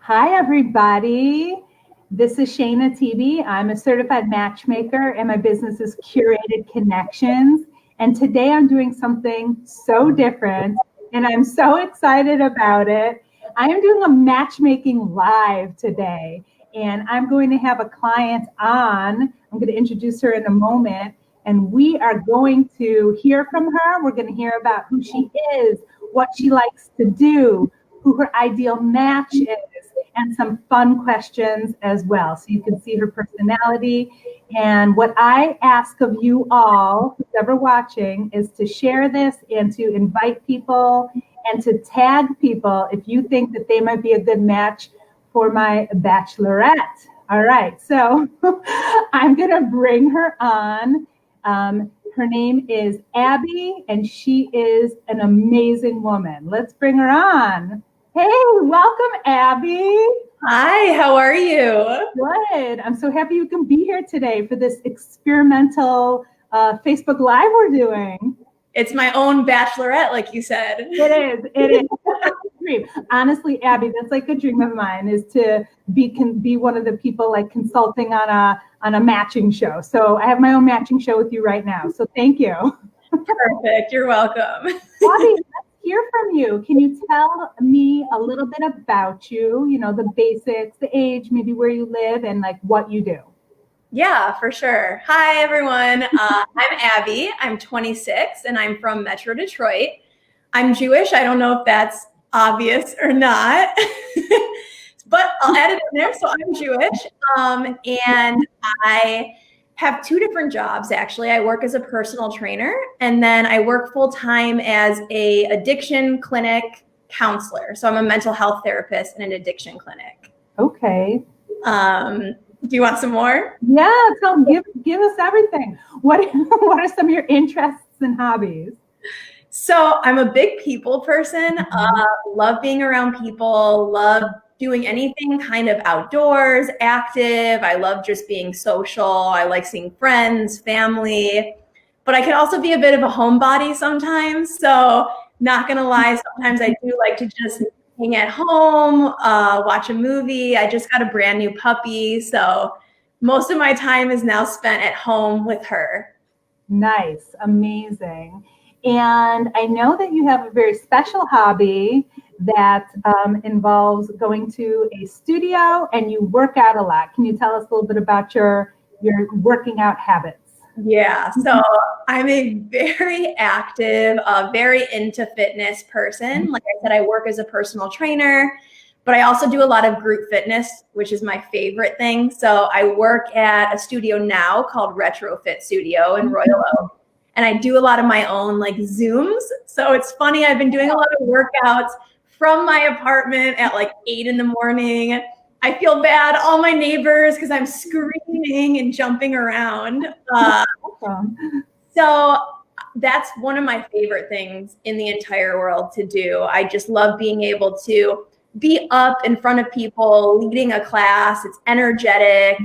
Hi, everybody. This is Shana Tibi. I'm a certified matchmaker, and my business is Curated Connections. And today I'm doing something so different, and I'm so excited about it. I am doing a matchmaking live today, and I'm going to have a client on. I'm going to introduce her in a moment, and we are going to hear from her. We're going to hear about who she is, what she likes to do, who her ideal match is, and some fun questions as well. So you can see her personality. And what I ask of you all, who's ever watching, is to share this and to invite people and to tag people if you think that they might be a good match for my bachelorette. All right, so I'm gonna bring her on. Her name is Abbie, and she is an amazing woman. Let's bring her on. Hey, welcome, Abbie. Hi, how are you? Good. I'm so happy you can be here today for this experimental Facebook Live we're doing. It's my own bachelorette, like you said. It is. Dream. Honestly, Abbie, that's like a dream of mine, is to be one of the people like consulting on a matching show. So I have my own matching show with you right now. So thank you. Perfect. You're welcome. Abbie, hear from you. Can you tell me a little bit about you, the basics, the age, maybe where you live, and like what you do? Yeah, for sure. Hi, everyone. I'm Abbie. I'm 26 and I'm from Metro Detroit. I'm Jewish. I don't know if that's obvious or not, but I'll add it in there. So I'm Jewish. And I have two different jobs, actually. I work as a personal trainer, and then I work full-time as a addiction clinic counselor. So I'm a mental health therapist in an addiction clinic. Okay. Do you want some more? Yeah, give us everything. What are some of your interests and hobbies? So I'm a big people person. Love being around people, love doing anything kind of outdoors, active. I love just being social. I like seeing friends, family, but I can also be a bit of a homebody sometimes. So not gonna lie, sometimes I do like to just hang at home, watch a movie. I just got a brand new puppy. So most of my time is now spent at home with her. Nice, amazing. And I know that you have a very special hobby that involves going to a studio and you work out a lot. Can you tell us a little bit about your working out habits? Yeah, so I'm a very active, very into fitness person. Like I said, I work as a personal trainer, but I also do a lot of group fitness, which is my favorite thing. So I work at a studio now called Retrofit Studio in Royal Oak. And I do a lot of my own like Zooms. So it's funny, I've been doing a lot of workouts from my apartment at like 8 in the morning. I feel bad, all my neighbors, because I'm screaming and jumping around. So that's one of my favorite things in the entire world to do. I just love being able to be up in front of people, leading a class. It's energetic,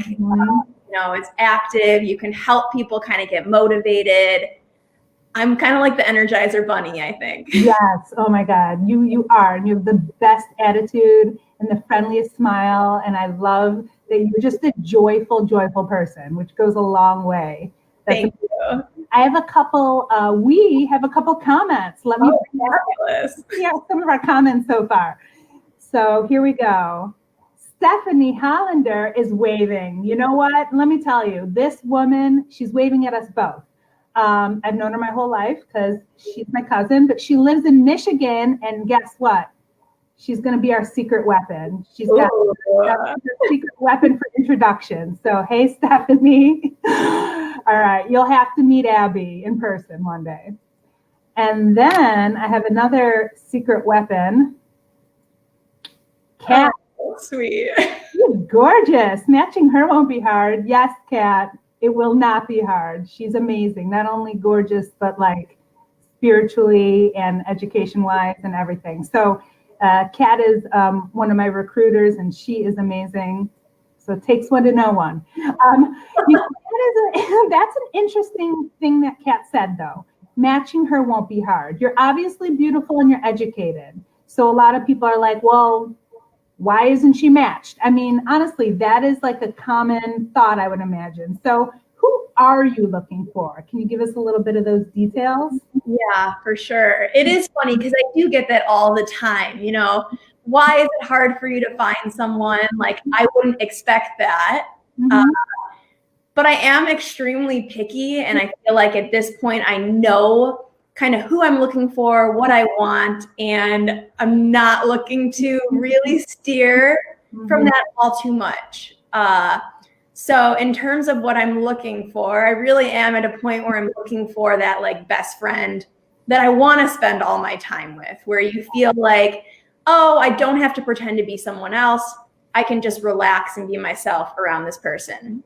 it's active. You can help people kind of get motivated. I'm kind of like the Energizer Bunny, I think. Yes. Oh my God. You are. And you have the best attitude and the friendliest smile. And I love that you're just a joyful person, which goes a long way. Thank you. I have a couple, we have a couple comments. Let me see some of our comments so far. So here we go. Stephanie Hollander is waving. You know what? Let me tell you, this woman, she's waving at us both. I've known her my whole life because she's my cousin, but she lives in Michigan, and guess what? She's going to be our secret weapon. She's got a secret weapon for introduction. So, hey, Stephanie. All right, you'll have to meet Abbie in person one day. And then I have another secret weapon. Kat. Oh, sweet. She's gorgeous. Matching her won't be hard. Yes, Kat. It will not be hard. She's amazing. Not only gorgeous, but like spiritually and education-wise and everything. So Kat is one of my recruiters, and she is amazing. So it takes one to know one. That's an interesting thing that Kat said, though. Matching her won't be hard. You're obviously beautiful and you're educated. So a lot of people are like, well, Why isn't she matched? I mean, honestly, that is like a common thought, I would imagine. So who are you looking for? Can you give us a little bit of those details? Yeah, for sure. It is funny because I do get that all the time. You know, why is it hard for you to find someone? Like, I wouldn't expect that. But I am extremely picky, and I feel like at this point I know kind of who I'm looking for, what I want, and I'm not looking to really steer from that all too much. So in terms of what I'm looking for, I really am at a point where I'm looking for that like best friend that I want to spend all my time with, where you feel like, oh, I don't have to pretend to be someone else. I can just relax and be myself around this person.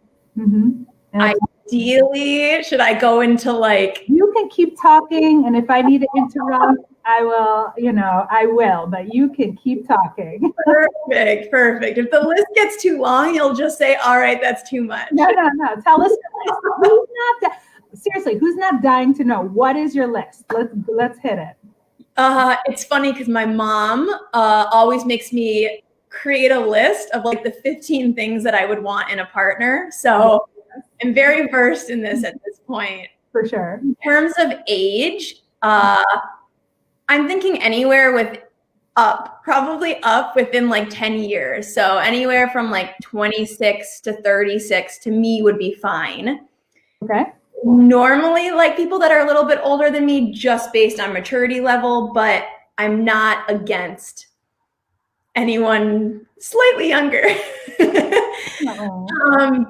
Ideally, should I go into like... You can keep talking, and if I need to interrupt, I will, I will, but you can keep talking. Perfect. If the list gets too long, you'll just say, all right, that's too much. No. Tell us your list. Seriously, who's not dying to know? What is your list? Let's hit it. It's funny because my mom always makes me create a list of like the 15 things that I would want in a partner. So I'm very versed in this at this point. For sure. In terms of age, I'm thinking anywhere probably up within like 10 years. So anywhere from like 26 to 36 to me would be fine. Okay. Normally like people that are a little bit older than me just based on maturity level, but I'm not against anyone slightly younger.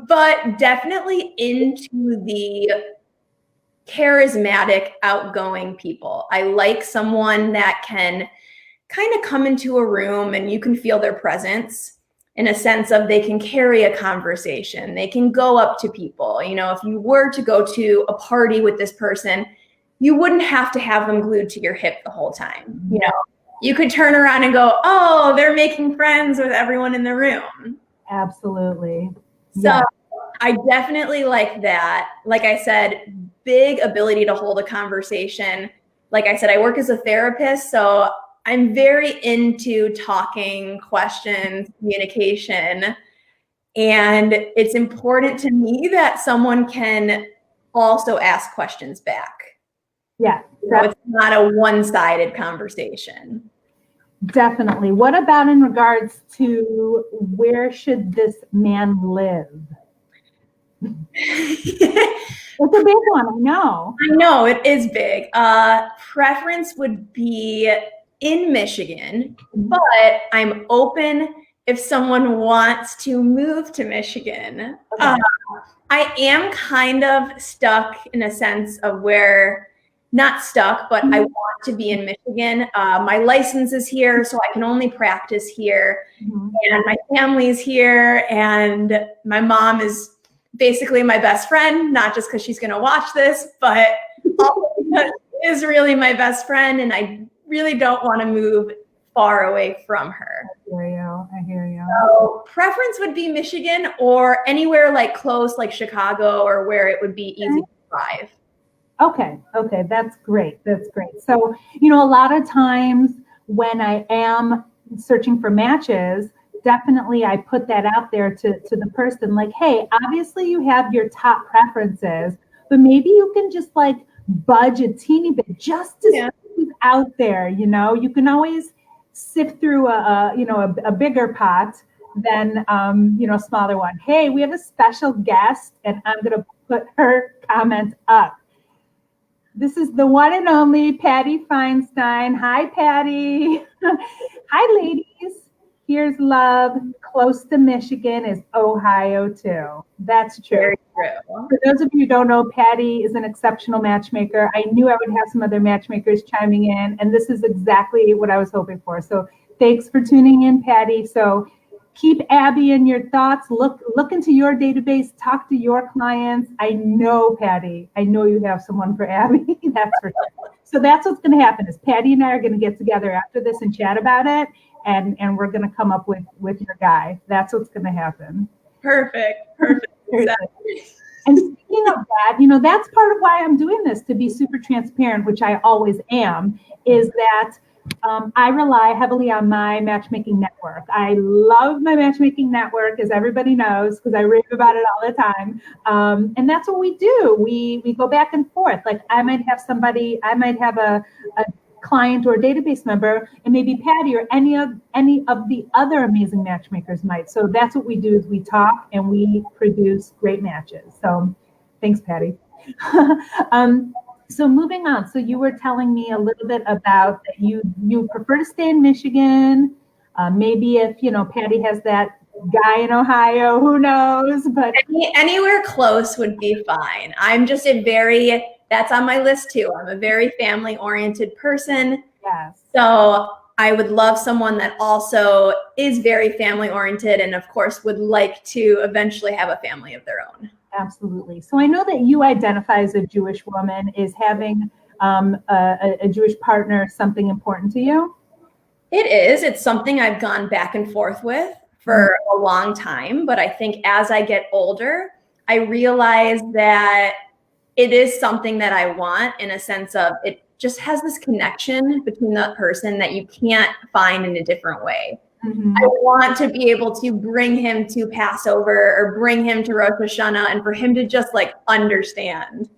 But definitely into the charismatic, outgoing people. I like someone that can kind of come into a room and you can feel their presence in a sense of they can carry a conversation. They can go up to people. You know, if you were to go to a party with this person, you wouldn't have to have them glued to your hip the whole time. You know, you could turn around and go, oh, they're making friends with everyone in the room. Absolutely. So I definitely like that. Like I said, big ability to hold a conversation. Like I said, I work as a therapist, so I'm very into talking, questions, communication. And it's important to me that someone can also ask questions back. Yeah. So it's not a one-sided conversation. Definitely. What about in regards to where should this man live? It's a big one, I know. I know, it is big. Preference would be in Michigan, but I'm open if someone wants to move to Michigan. Okay. I am kind of stuck in a sense of where, not stuck, but I want to be in Michigan. My license is here, so I can only practice here. And my family's here, and my mom is basically my best friend, not just because she's going to watch this, but also because she is really my best friend, and I really don't want to move far away from her. I hear you. So preference would be Michigan or anywhere like close, like Chicago, or where it would be easy to drive. Okay, that's great. So, a lot of times when I am searching for matches, definitely I put that out there to the person like, hey, obviously you have your top preferences, but maybe you can just like budge a teeny bit just to see who's out there. You can always sift through a bigger pot than a smaller one. Hey, we have a special guest and I'm going to put her comment up. This is the one and only Patty Feinstein. Hi, Patty. Hi, ladies. Here's love. Close to Michigan is Ohio, too. That's true. Very true. For those of you who don't know, Patty is an exceptional matchmaker. I knew I would have some other matchmakers chiming in, and this is exactly what I was hoping for. So thanks for tuning in, Patty. So keep Abbie in your thoughts. Look into your database. Talk to your clients. I know, Patty, I know you have someone for Abbie. That's for sure. So that's what's going to happen is Patty and I are going to get together after this and chat about it. And we're going to come up with your guy. That's what's going to happen. Perfect. Exactly. And speaking of that, that's part of why I'm doing this, to be super transparent, which I always am, is that I rely heavily on my matchmaking network. I love my matchmaking network, as everybody knows, because I rave about it all the time. And that's what we do. We go back and forth. Like I might have a client or a database member, and maybe Patty or any of the other amazing matchmakers might. So that's what we do, is we talk and we produce great matches. So thanks, Patty. So moving on, so you were telling me a little bit about that you prefer to stay in Michigan. Maybe if, Patty has that guy in Ohio, who knows, but anywhere close would be fine. I'm just that's on my list too. I'm a very family oriented person. Yes. So I would love someone that also is very family oriented and of course would like to eventually have a family of their own. Absolutely. So I know that you identify as a Jewish woman. Is having a Jewish partner something important to you? It is. It's something I've gone back and forth with for a long time. But I think as I get older, I realize that it is something that I want, in a sense of it just has this connection between that person that you can't find in a different way. Mm-hmm. I want to be able to bring him to Passover or bring him to Rosh Hashanah and for him to just like understand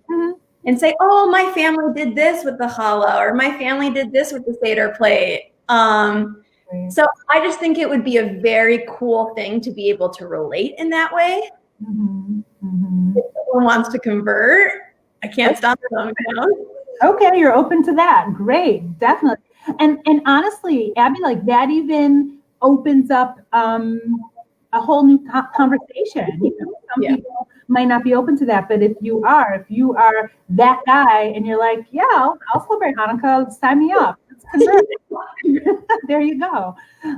and say, oh, my family did this with the challah, or my family did this with the Seder plate. So I just think it would be a very cool thing to be able to relate in that way. If someone wants to convert, I can't stop them. Okay, you're open to that. Great, definitely. And honestly, Abbie, like that even opens up a whole new conversation. Some people might not be open to that, but if you are that guy and you're like, yeah, I'll celebrate Hanukkah, sign me up. There you go.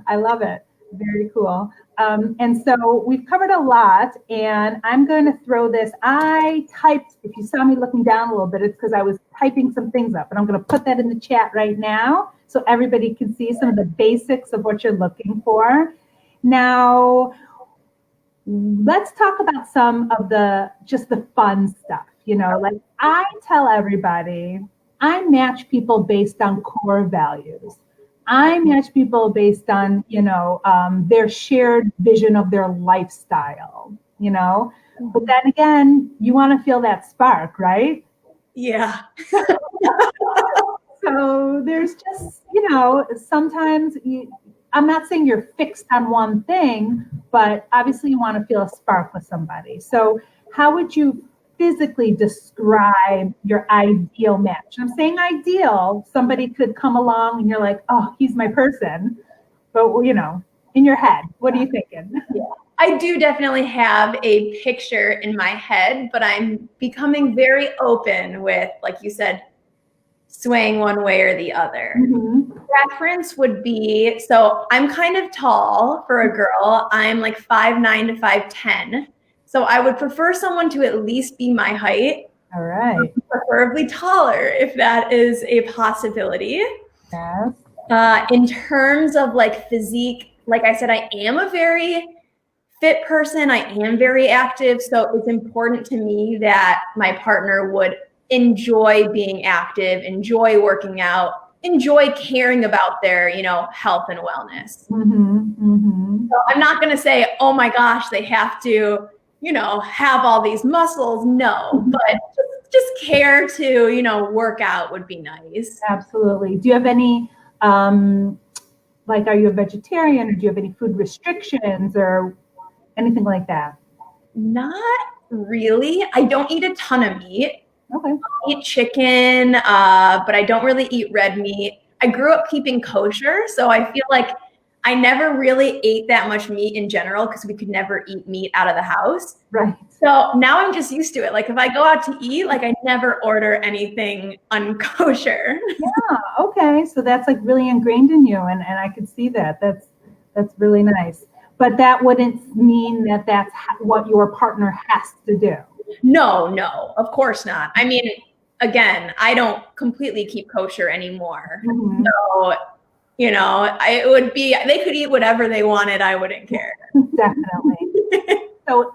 I love it. Very cool. And so we've covered a lot, and I'm going to throw this. I typed, if you saw me looking down a little bit, it's because I was typing some things up, and I'm going to put that in the chat right now so everybody can see some of the basics of what you're looking for. Now, let's talk about some of just the fun stuff. Like I tell everybody, I match people based on core values. I match people based on, their shared vision of their lifestyle, But then again, you want to feel that spark, right? Yeah. So there's just, sometimes I'm not saying you're fixed on one thing, but obviously you want to feel a spark with somebody. So how would you physically describe your ideal match? I'm saying ideal. Somebody could come along and you're like, oh, he's my person. But, in your head, what are you thinking? Yeah. I do definitely have a picture in my head, but I'm becoming very open with, like you said, swaying one way or the other. Preference would be, so I'm kind of tall for a girl. I'm like 5'9" to 5'10". So I would prefer someone to at least be my height. All right. Preferably taller, if that is a possibility. Yes. In terms of like physique, like I said, I am a very fit person. I am very active. So it's important to me that my partner would enjoy being active, enjoy working out, enjoy caring about their, health and wellness. So I'm not going to say, oh my gosh, they have to, have all these muscles. No, but just care to, work out would be nice. Absolutely. Do you have any, are you a vegetarian, or do you have any food restrictions or anything like that? Not really. I don't eat a ton of meat. Okay. I eat chicken, but I don't really eat red meat. I grew up keeping kosher, so I feel like I never really ate that much meat in general because we could never eat meat out of the house. Right. So now I'm just used to it. Like if I go out to eat, like I never order anything unkosher. Yeah. Okay. So that's like really ingrained in you, and I could see that. That's really nice. But that wouldn't mean that that's what your partner has to do. No, of course not. I mean, again, I don't completely keep kosher anymore. So, it would be, they could eat whatever they wanted. I wouldn't care. Definitely. So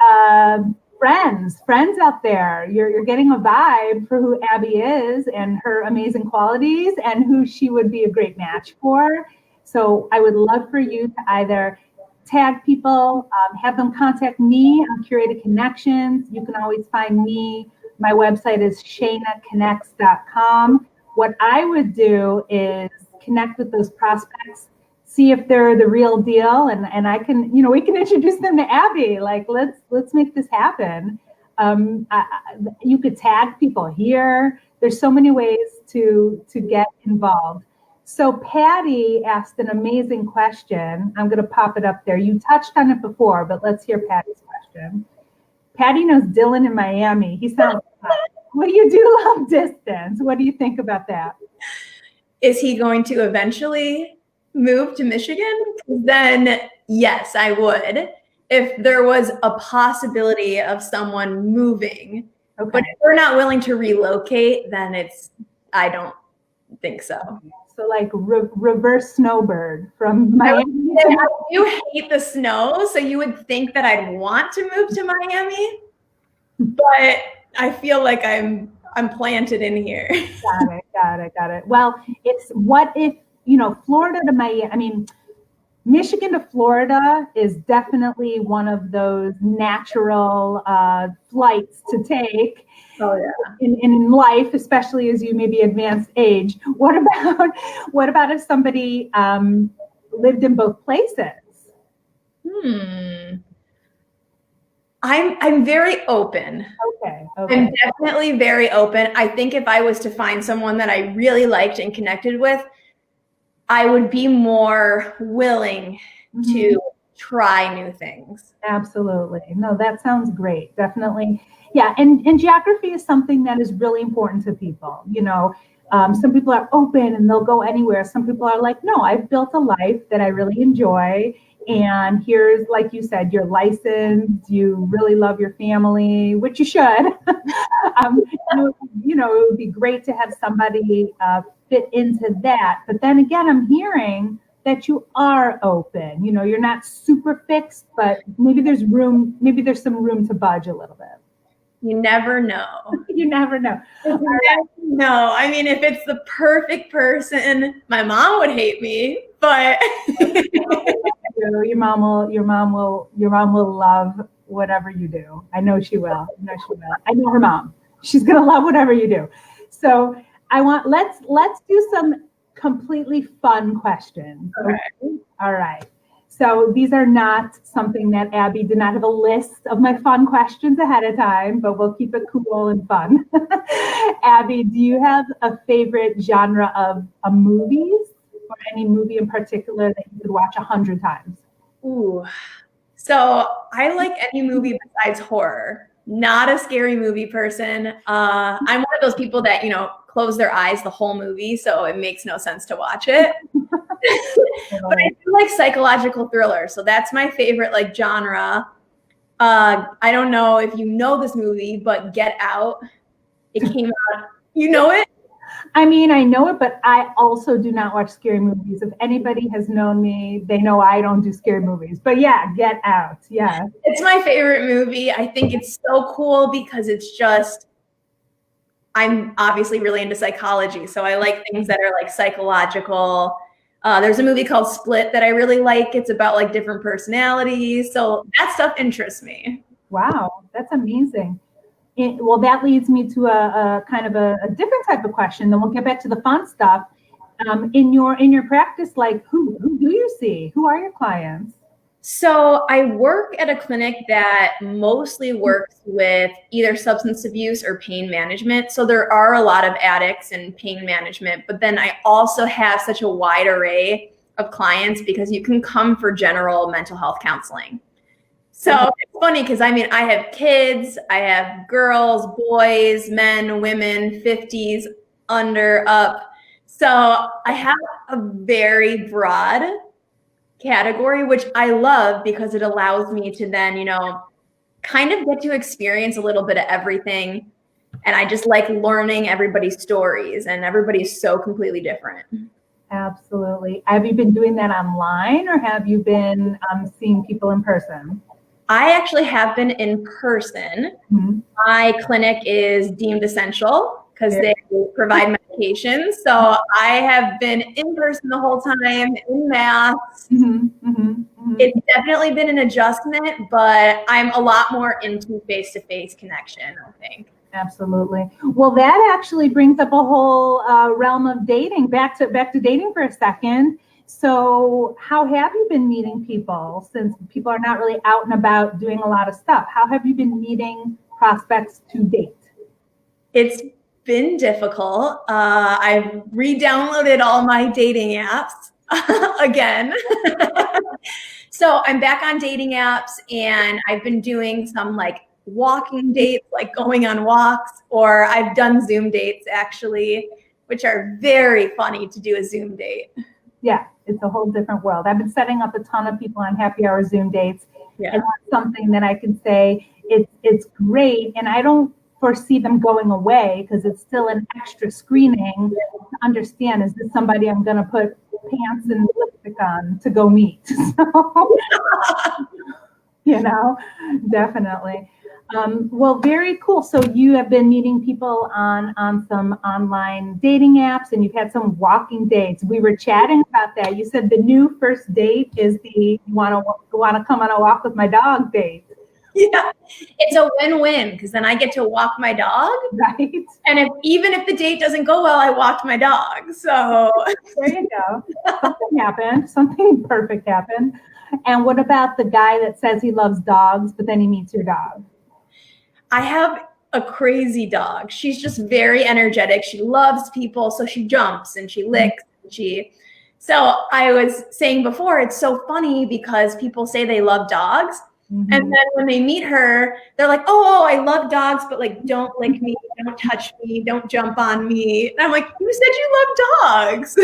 friends out there. You're getting a vibe for who Abbie is and her amazing qualities and who she would be a great match for. So I would love for you to either tag people, have them contact me on Curated Connections. You can always find me. My website is shanaconnects.com. What I would do is connect with those prospects, see if they're the real deal, and I can, we can introduce them to Abbie. Like, let's make this happen. You could tag people here. There's so many ways to get involved. So Patty asked an amazing question. I'm going to pop it up there. You touched on it before, but let's hear Patty's question. Patty knows Dylan in Miami. He sounds fun. What do you do long distance? What do you think about that? Is he going to eventually move to Michigan? Then yes, I would. If there was a possibility of someone moving, okay. But if we're not willing to relocate, then I don't think so. So like reverse snowbird from Miami. I do hate the snow, so you would think that I'd want to move to Miami, but I feel like I'm planted in here. Got it. Well, it's what if, Florida to Miami, Michigan to Florida is definitely one of those natural flights to take. Oh yeah. In life, especially as you maybe advanced age. What about if somebody lived in both places? I'm very open. Okay. I'm definitely very open. I think if I was to find someone that I really liked and connected with, I would be more willing to try new things. Absolutely. No, that sounds great. Definitely. Yeah. And geography is something that is really important to people. Some people are open and they'll go anywhere. Some people are like, no, I've built a life that I really enjoy. And here's, like you said, you're licensed, you really love your family, which you should. It would be great to have somebody fit into that. But then again, I'm hearing that you are open. You're not super fixed, but maybe there's some room to budge a little bit. You never know. You never know. No, I mean, if it's the perfect person, my mom would hate me, but your mom will love whatever you do. I know she will. I know her mom. She's gonna love whatever you do. So let's do some completely fun questions. Okay? All right. So these are not something that Abbie did not have a list of my fun questions ahead of time, but we'll keep it cool and fun. Abbie, do you have a favorite genre of movies or any movie in particular that you could watch 100 times? Ooh, so I like any movie besides horror. Not a scary movie person. I'm one of those people that, close their eyes the whole movie, so it makes no sense to watch it. But I do like psychological thrillers, so that's my favorite genre. I don't know if you know this movie, but Get Out. It came out. You know it? I know it, but I also do not watch scary movies. If anybody has known me, they know I don't do scary movies. But yeah, Get Out. Yeah. It's my favorite movie. I think it's so cool because it's just, I'm obviously really into psychology, so I like things that are like psychological. There's a movie called Split that I really like. It's about different personalities. So that stuff interests me. Wow, that's amazing. Well, that leads me to a kind of a different type of question. Then we'll get back to the fun stuff. In your practice, who do you see? Who are your clients? So I work at a clinic that mostly works with either substance abuse or pain management. So there are a lot of addicts and pain management, but then I also have such a wide array of clients because you can come for general mental health counseling. So it's funny because I have kids, I have girls, boys, men, women, 50s, under, up. So I have a very broad category, which I love because it allows me to then, kind of get to experience a little bit of everything. And I just like learning everybody's stories, and everybody's so completely different. Absolutely. Have you been doing that online, or have you been seeing people in person? I actually have been in person. Mm-hmm. My clinic is deemed essential because they provide medications. So I have been in person the whole time, in masks. Mm-hmm. Mm-hmm. Mm-hmm. It's definitely been an adjustment, but I'm a lot more into face-to-face connection, I think. Absolutely. Well, that actually brings up a whole realm of dating. Back to dating for a second. So, how have you been meeting people since people are not really out and about doing a lot of stuff? How have you been meeting prospects to date? It's been difficult. I've re-downloaded all my dating apps again. So I'm back on dating apps, and I've been doing some like walking dates, like going on walks, or I've done Zoom dates actually, which are very funny to do a Zoom date. Yeah, it's a whole different world. I've been setting up a ton of people on happy hour Zoom dates. Yeah. And that's something that I can say it's great. And I don't foresee them going away because it's still an extra screening to understand, is this somebody I'm going to put pants and lipstick on to go meet? So, definitely. Well, very cool. So you have been meeting people on some online dating apps, and you've had some walking dates. We were chatting about that. You said the new first date is the you want to come on a walk with my dog date. Yeah, it's a win-win because then I get to walk my dog, right? And even if the date doesn't go well, I walked my dog. So there you go. Something happened. Something perfect happened. And what about the guy that says he loves dogs, but then he meets your dog? I have a crazy dog. She's just very energetic. She loves people, so she jumps and she licks. So I was saying before, it's so funny because people say they love dogs. Mm-hmm. And then when they meet her, they're like, oh, I love dogs, but like, don't lick me, don't touch me, don't jump on me. And I'm like, you said you love dogs.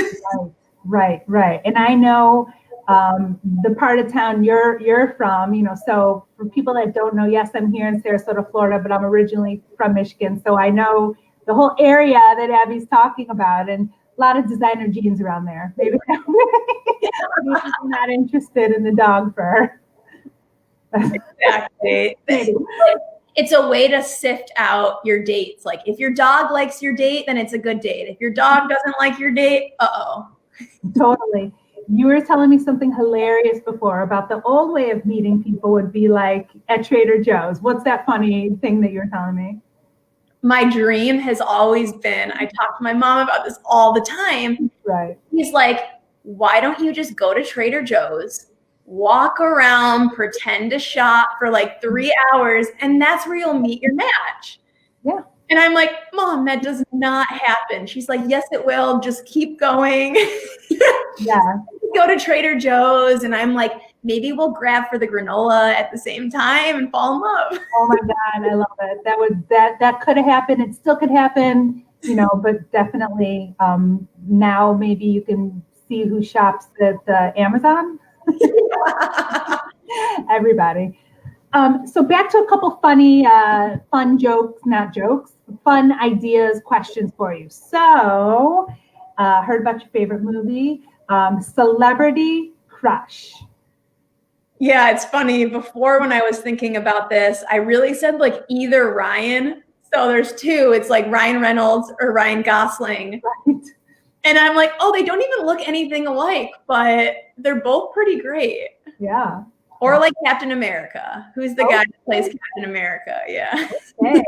Right. And I know the part of town you're from, so for people that don't know, yes, I'm here in Sarasota, Florida, but I'm originally from Michigan. So I know the whole area that Abbie's talking about, and a lot of designer jeans around there. Maybe I'm not interested in the dog fur. Exactly. It's a way to sift out your dates. Like if your dog likes your date, then it's a good date. If your dog doesn't like your date, uh-oh. Totally. You were telling me something hilarious before about the old way of meeting people would be like at Trader Joe's. What's that funny thing that you're telling me? My dream has always been, I talk to my mom about this all the time. Right. He's like, why don't you just go to Trader Joe's, walk around, pretend to shop for like 3 hours, and that's where you'll meet your match. Yeah. And I'm like, Mom, that does not happen. She's like, yes, it will. Just keep going. Yeah. Go to Trader Joe's, and I'm like, maybe we'll grab for the granola at the same time and fall in love. Oh my God, I love it. That could have happened. It still could happen, but definitely now maybe you can see who shops at Amazon. Everybody. So back to a couple fun jokes, not jokes, fun ideas, questions for you. So heard about your favorite movie, Celebrity Crush. Yeah, it's funny. Before, when I was thinking about this, I really said like either Ryan. So there's two. It's like Ryan Reynolds or Ryan Gosling. Right. And I'm like, oh, they don't even look anything alike, but they're both pretty great. Yeah. Or like Captain America. Who's the guy that plays Captain America? Yeah. Okay.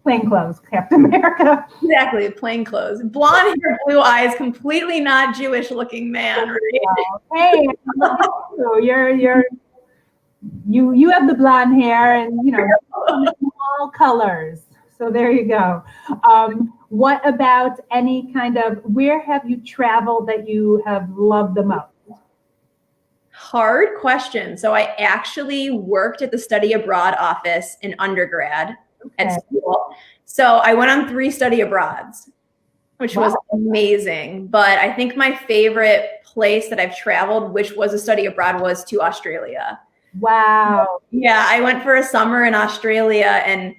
Plain clothes, Captain America. Exactly, plain clothes. Blonde hair, blue eyes, completely not Jewish looking man. Right? Hey, so you have the blonde hair and all colors. So there you go. What about any kind of, where have you traveled that you have loved the most? Hard question. So I actually worked at the study abroad office in undergrad at school. So I went on 3 study abroads, which was amazing. But I think my favorite place that I've traveled, which was a study abroad, was to Australia. Wow. Yeah, I went for a summer in Australia, and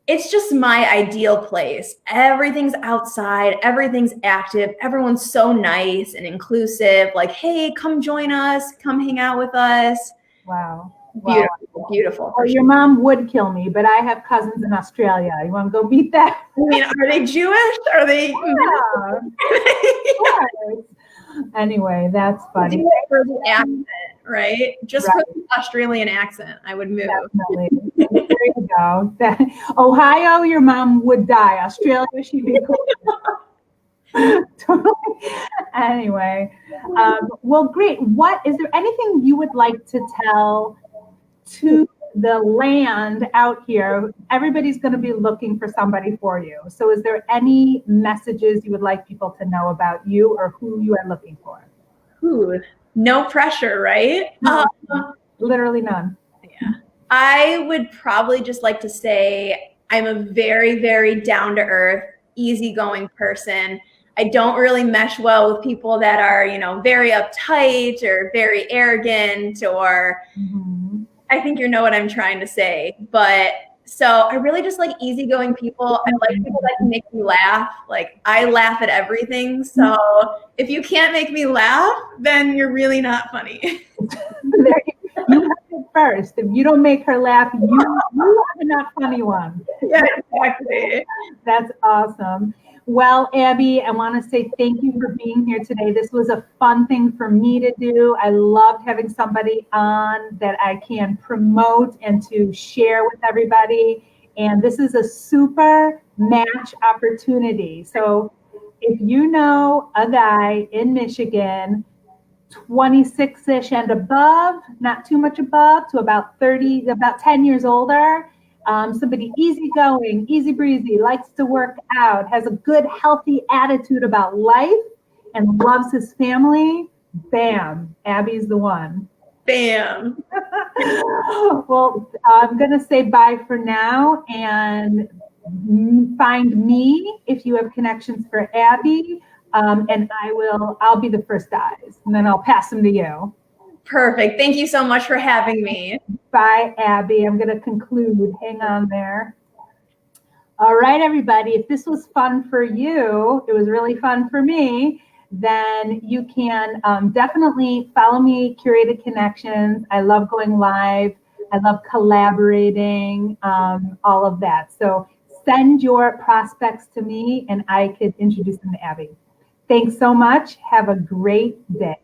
it's just my ideal place. Everything's outside, everything's active, everyone's so nice and inclusive. Like, hey, come join us, come hang out with us. Wow. Beautiful, Wow. beautiful. Well, your mom would kill me, but I have cousins in Australia. You want to go beat that? I mean, are they Jewish? Are they? Yeah. Yes. Anyway, that's funny. For the accent, right? Just for the Australian accent, I would move. Definitely. There you go. Ohio, your mom would die. Australia, she'd be cool. Totally. Anyway, well, great. Is there anything you would like to tell to the land out here? Everybody's going to be looking for somebody for you. So is there any messages you would like people to know about you or who you are looking for? Ooh, no pressure, right? No, literally none. Yeah. I would probably just like to say I'm a very, very down-to-earth, easygoing person. I don't really mesh well with people that are, very uptight or very arrogant, or I think you know what I'm trying to say. But so I really just like easygoing people. I like people that can make me laugh. Like, I laugh at everything. So if you can't make me laugh, then you're really not funny. You have it first. If you don't make her laugh, you are the not funny one. Yeah, exactly. That's awesome. Well, Abbie, I want to say thank you for being here today. This was a fun thing for me to do. I loved having somebody on that I can promote and to share with everybody. And this is a super match opportunity. So if you know a guy in Michigan, 26-ish and above, not too much above, to about 30, about 10 years older, somebody easygoing, easy breezy, likes to work out, has a good, healthy attitude about life, and loves his family, bam, Abbie's the one. Bam. Well, I'm going to say bye for now, and find me if you have connections for Abbie, and I'll be the first eyes, and then I'll pass them to you. Perfect. Thank you so much for having me. Bye, Abbie. I'm going to conclude. Hang on there. All right, everybody. If this was fun for you, it was really fun for me, then you can definitely follow me, Curated Connections. I love going live. I love collaborating, all of that. So send your prospects to me and I could introduce them to Abbie. Thanks so much. Have a great day.